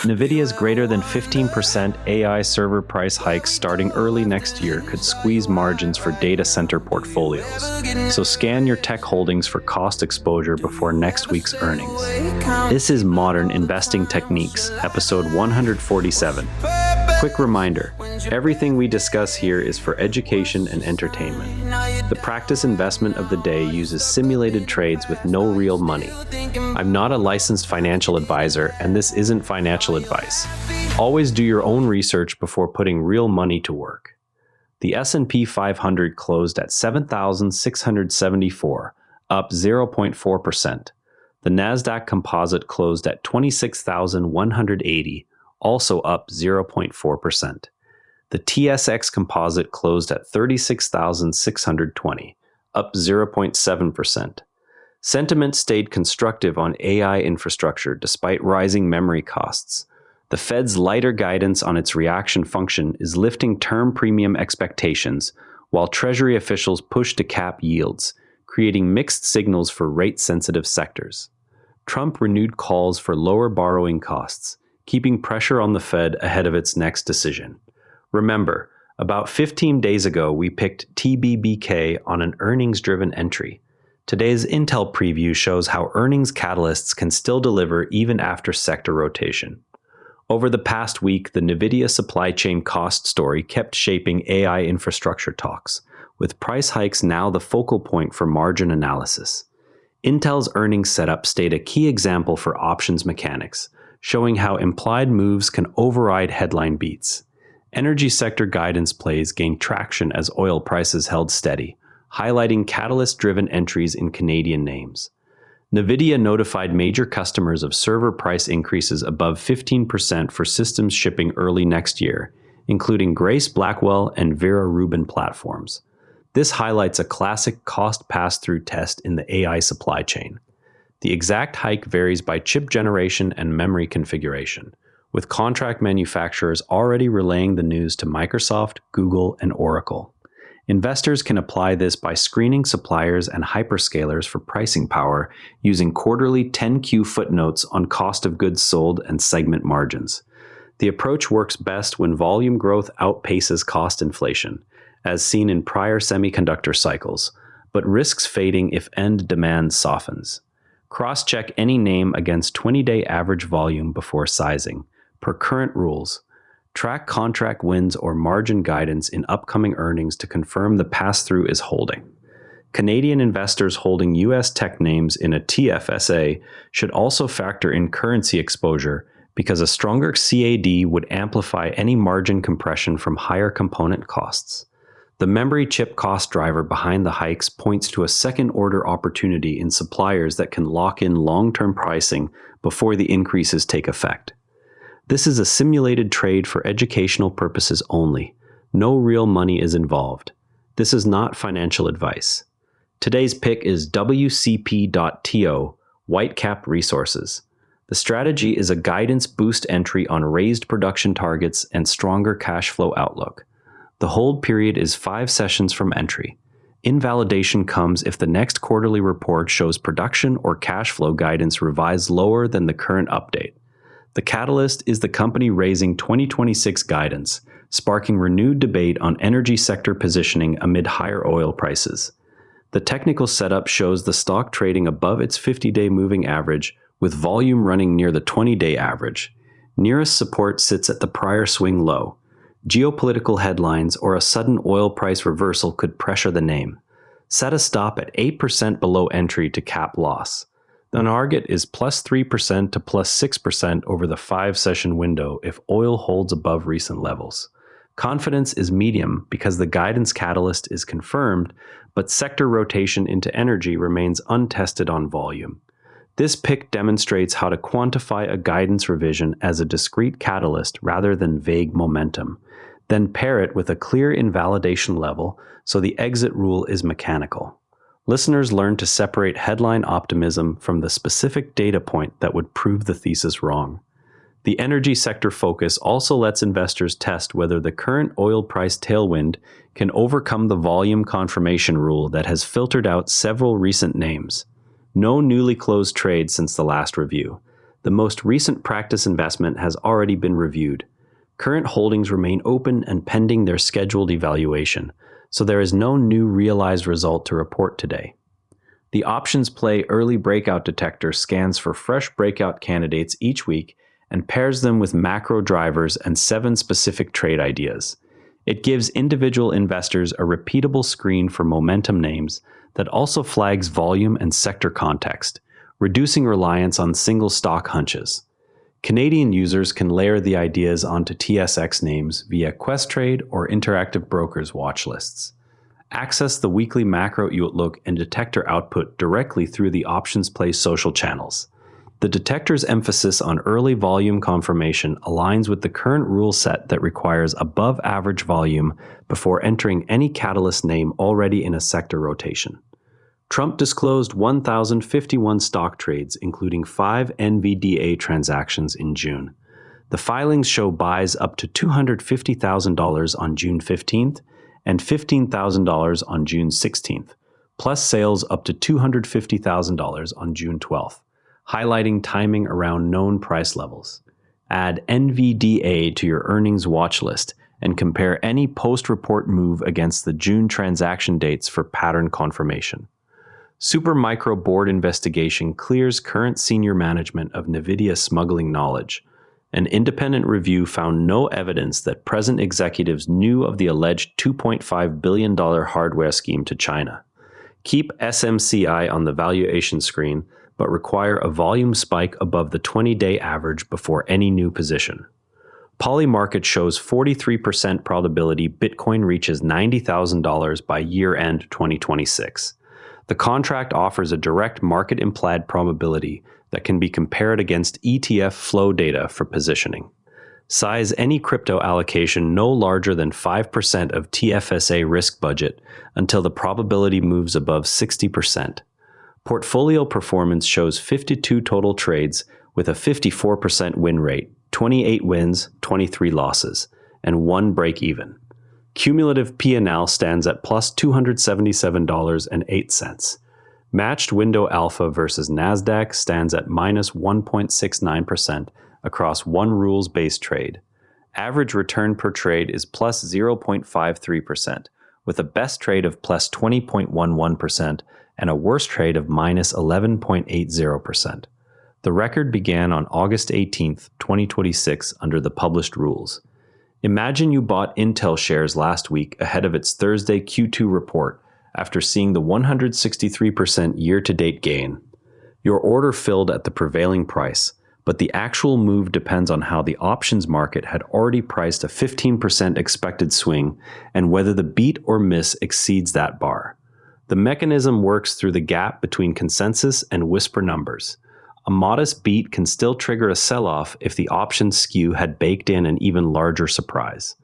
NVIDIA's greater than 15% AI server price hikes starting early next year could squeeze margins for data center portfolios. So scan your tech holdings for cost exposure before next week's earnings. This is Modern Investing Techniques, episode 147. Quick reminder, everything we discuss here is for education and entertainment. The practice investment of the day uses simulated trades with no real money. I'm not a licensed financial advisor, and this isn't financial advice. Always do your own research before putting real money to work. The S&P 500 closed at 7,674, up 0.4%. The Nasdaq Composite closed at 26,180, also up 0.4%. The TSX Composite closed at 36,620, up 0.7%. Sentiment stayed constructive on AI infrastructure despite rising memory costs. The Fed's lighter guidance on its reaction function is lifting term premium expectations, while Treasury officials push to cap yields, creating mixed signals for rate-sensitive sectors. Trump renewed calls for lower borrowing costs, keeping pressure on the Fed ahead of its next decision. Remember, about 15 days ago, we picked TBBK on an earnings-driven entry. Today's Intel preview shows how earnings catalysts can still deliver even after sector rotation. Over the past week, the NVIDIA supply chain cost story kept shaping AI infrastructure talks, with price hikes now the focal point for margin analysis. Intel's earnings setup stayed a key example for options mechanics, showing how implied moves can override headline beats. Energy sector guidance plays gained traction as oil prices held steady, highlighting catalyst-driven entries in Canadian names. NVIDIA notified major customers of server price increases above 15% for systems shipping early next year, including Grace Blackwell and Vera Rubin platforms. This highlights a classic cost pass-through test in the AI supply chain. The exact hike varies by chip generation and memory configuration, with contract manufacturers already relaying the news to Microsoft, Google, and Oracle. Investors can apply this by screening suppliers and hyperscalers for pricing power using quarterly 10Q footnotes on cost of goods sold and segment margins. The approach works best when volume growth outpaces cost inflation, as seen in prior semiconductor cycles, but risks fading if end demand softens. Cross-check any name against 20-day average volume before sizing, per current rules. Track contract wins or margin guidance in upcoming earnings to confirm the pass-through is holding. Canadian investors holding U.S. tech names in a TFSA should also factor in currency exposure because a stronger CAD would amplify any margin compression from higher component costs. The memory chip cost driver behind the hikes points to a second-order opportunity in suppliers that can lock in long-term pricing before the increases take effect. This is a simulated trade for educational purposes only. No real money is involved. This is not financial advice. Today's pick is WCP.TO, Whitecap Resources. The strategy is a guidance boost entry on raised production targets and stronger cash flow outlook. The hold period is 5 sessions from entry. Invalidation comes if the next quarterly report shows production or cash flow guidance revised lower than the current update. The catalyst is the company raising 2026 guidance, sparking renewed debate on energy sector positioning amid higher oil prices. The technical setup shows the stock trading above its 50-day moving average, with volume running near the 20-day average. Nearest support sits at the prior swing low. Geopolitical headlines or a sudden oil price reversal could pressure the name. Set a stop at 8% below entry to cap loss. The target is plus 3% to plus 6% over the 5-session window if oil holds above recent levels. Confidence is medium because the guidance catalyst is confirmed, but sector rotation into energy remains untested on volume. This pick demonstrates how to quantify a guidance revision as a discrete catalyst rather than vague momentum. Then pair it with a clear invalidation level so the exit rule is mechanical. Listeners learn to separate headline optimism from the specific data point that would prove the thesis wrong. The energy sector focus also lets investors test whether the current oil price tailwind can overcome the volume confirmation rule that has filtered out several recent names. No newly closed trades since the last review. The most recent practice investment has already been reviewed. Current holdings remain open and pending their scheduled evaluation, so there is no new realized result to report today. The options play early breakout detector scans for fresh breakout candidates each week and pairs them with macro drivers and 7 specific trade ideas. It gives individual investors a repeatable screen for momentum names that also flags volume and sector context, reducing reliance on single stock hunches. Canadian users can layer the ideas onto TSX names via Questrade or Interactive Brokers watch lists. Access the weekly macro outlook and detector output directly through the Options Play social channels. The detector's emphasis on early volume confirmation aligns with the current rule set that requires above average volume before entering any catalyst name already in a sector rotation. Trump disclosed 1,051 stock trades, including 5 NVIDIA transactions in June. The filings show buys up to $250,000 on June 15th and $15,000 on June 16th, plus sales up to $250,000 on June 12th, highlighting timing around known price levels. Add NVDA to your earnings watch list and compare any post-report move against the June transaction dates for pattern confirmation. Supermicro board investigation clears current senior management of NVIDIA smuggling knowledge. An independent review found no evidence that present executives knew of the alleged $2.5 billion hardware scheme to China. Keep SMCI on the valuation screen, but require a volume spike above the 20-day average before any new position. Polymarket shows 43% probability Bitcoin reaches $90,000 by year-end 2026. The contract offers a direct market-implied probability that can be compared against ETF flow data for positioning. Size any crypto allocation no larger than 5% of TFSA risk budget until the probability moves above 60%. Portfolio performance shows 52 total trades with a 54% win rate, 28 wins, 23 losses, and 1 break-even. Cumulative P&L stands at plus $277.08. Matched window alpha versus NASDAQ stands at minus 1.69% across one rules-based trade. Average return per trade is plus 0.53%, with a best trade of plus 20.11% and a worst trade of minus 11.80%. The record began on August 18, 2026 under the published rules. Imagine you bought Intel shares last week ahead of its Thursday Q2 report after seeing the 163% year-to-date gain. Your order filled at the prevailing price, but the actual move depends on how the options market had already priced a 15% expected swing and whether the beat or miss exceeds that bar. The mechanism works through the gap between consensus and whisper numbers. A modest beat can still trigger a sell-off if the options skew had baked in an even larger surprise.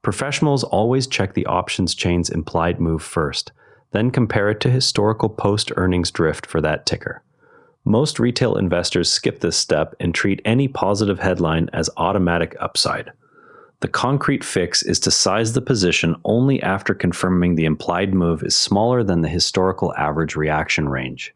Professionals always check the options chain's implied move first, then compare it to historical post-earnings drift for that ticker. Most retail investors skip this step and treat any positive headline as automatic upside. The concrete fix is to size the position only after confirming the implied move is smaller than the historical average reaction range.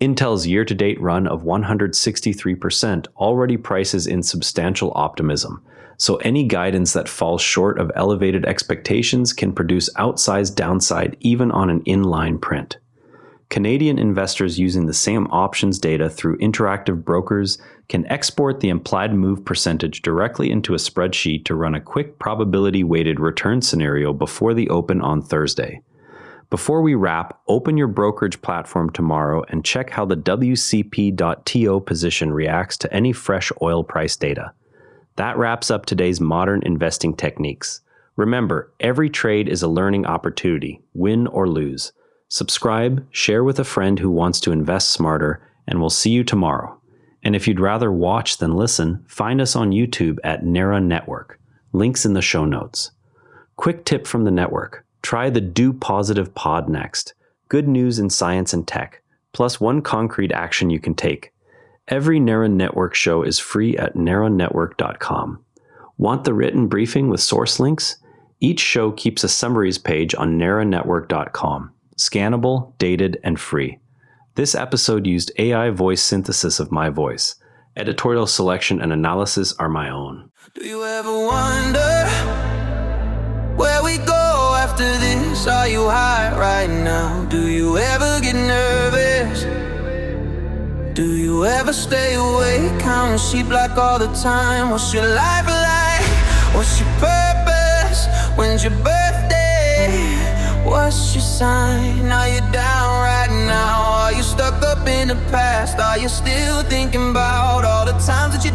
Intel's year-to-date run of 163% already prices in substantial optimism, so any guidance that falls short of elevated expectations can produce outsized downside even on an inline print. Canadian investors using the same options data through Interactive Brokers can export the implied move percentage directly into a spreadsheet to run a quick probability-weighted return scenario before the open on Thursday. Before we wrap, open your brokerage platform tomorrow and check how the WCP.TO position reacts to any fresh oil price data. That wraps up today's modern investing techniques. Remember, every trade is a learning opportunity, win or lose. Subscribe, share with a friend who wants to invest smarter, and we'll see you tomorrow. And if you'd rather watch than listen, find us on YouTube at Nera Network. Links in the show notes. Quick tip from the network. Try the Do Positive pod next. Good news in science and tech, plus one concrete action you can take. Every Nera Network show is free at neranetwork.com. Want the written briefing with source links? Each show keeps a summaries page on neranetwork.com. Scannable, dated, and free. This episode used AI voice synthesis of my voice. Editorial selection and analysis are my own. Do you ever wonder where we go after this? Are you high right now? Do you ever get nervous? Do you ever stay awake, counting sheep like all the time? What's your life like? What's your purpose? When's your birthday? What's your sign? Are you down right now? Are you stuck up in the past? Are you still thinking about all the times that you